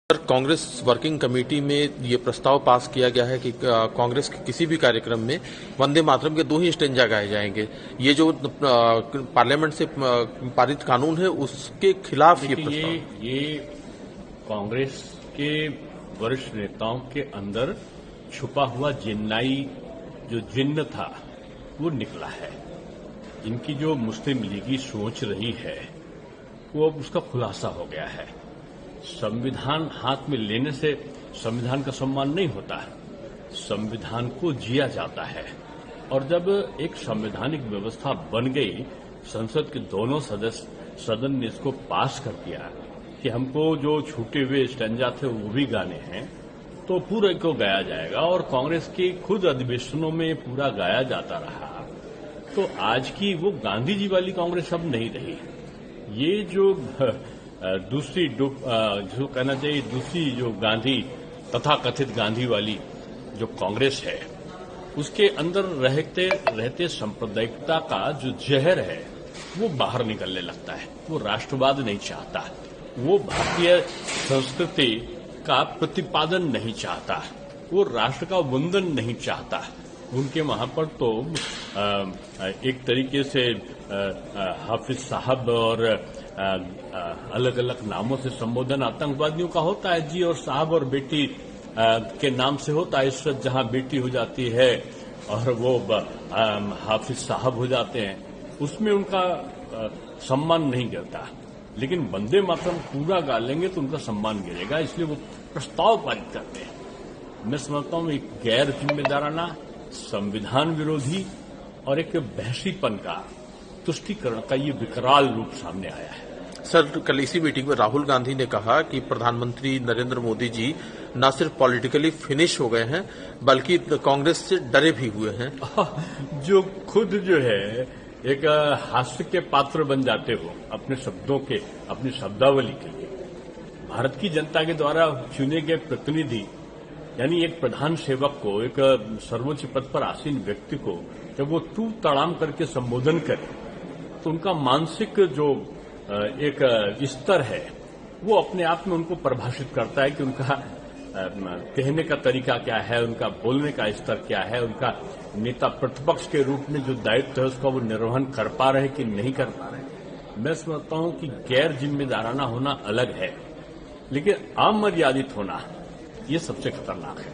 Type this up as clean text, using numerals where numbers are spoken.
Sir, Congress working committee में ये प्रस्ताव पास किया गया है कि कांग्रेस के किसी भी कार्यक्रम में वंदे मातरम के 2 ही स्टेंजा गाए जाएंगे। ये जो पार्लियामेंट से पारित कानून है उसके खिलाफ ये प्रस्ताव। ये कांग्रेस के वरिष्ठ नेताओं के अंदर छुपा हुआ जिन्नाई जो जिन्न था वो निकला है। इनकी जो मुस्लिम लीगी सोच रही है वो अब उसका खुलासा हो गया है। संविधान हाथ में लेने से संविधान का सम्मान नहीं होता है, संविधान को जिया जाता है। और जब एक संवैधानिक व्यवस्था बन गई, संसद के दोनों सदन ने इसको पास कर दिया कि हमको जो छूटे हुए स्टैंजा थे वो भी गाने हैं, तो पूरे को गाया जाएगा। और कांग्रेस के खुद अधिवेशनों में पूरा गाया जाता रहा। तो आज की वो गांधी जी वाली कांग्रेस अब नहीं रही। ये जो दूसरी जो कहना चाहिए दूसरी जो गांधी तथाकथित गांधी वाली जो कांग्रेस है, उसके अंदर रहते सांप्रदायिकता का जो जहर है वो बाहर निकलने लगता है। वो राष्ट्रवाद नहीं चाहता, वो भारतीय संस्कृति का प्रतिपादन नहीं चाहता, वो राष्ट्र का वंदन नहीं चाहता। उनके वहां पर तो एक तरीके से हाफिज साहब और अलग अलग नामों से संबोधन आतंकवादियों का होता है जी, और साहब और बेटी के नाम से होता है। इस वक्त जहां बेटी हो जाती है और वो हाफिज साहब हो जाते हैं, उसमें उनका सम्मान नहीं गिरता। लेकिन वंदे मातरम पूरा गा लेंगे तो उनका सम्मान गिरेगा, इसलिए वो प्रस्ताव पारित करते हैं। मैं समझता हूं एक गैर जिम्मेदाराना, संविधान विरोधी और एक बहसीपन का, तुष्टीकरण का ये विकराल रूप सामने आया है। सर, कल इसी मीटिंग में राहुल गांधी ने कहा कि प्रधानमंत्री नरेंद्र मोदी जी न सिर्फ पॉलिटिकली फिनिश हो गए हैं बल्कि कांग्रेस से डरे भी हुए हैं। जो खुद जो है एक हास्य के पात्र बन जाते हो अपने शब्दों के, अपनी शब्दावली के लिए। भारत की जनता के द्वारा चुने गए प्रतिनिधि यानी एक प्रधान सेवक को, एक सर्वोच्च पद पर आसीन व्यक्ति को जब वो तू तड़ाम करके संबोधन करे तो उनका मानसिक जो एक स्तर है वो अपने आप में उनको परिभाषित करता है कि उनका कहने का तरीका क्या है, उनका बोलने का स्तर क्या है, उनका नेता प्रतिपक्ष के रूप में जो दायित्व है उसका वो निर्वहन कर पा रहे कि नहीं कर पा रहे। मैं समझता हूं कि गैर जिम्मेदाराना होना अलग है, लेकिन अमर्यादित होना ये सबसे खतरनाक है।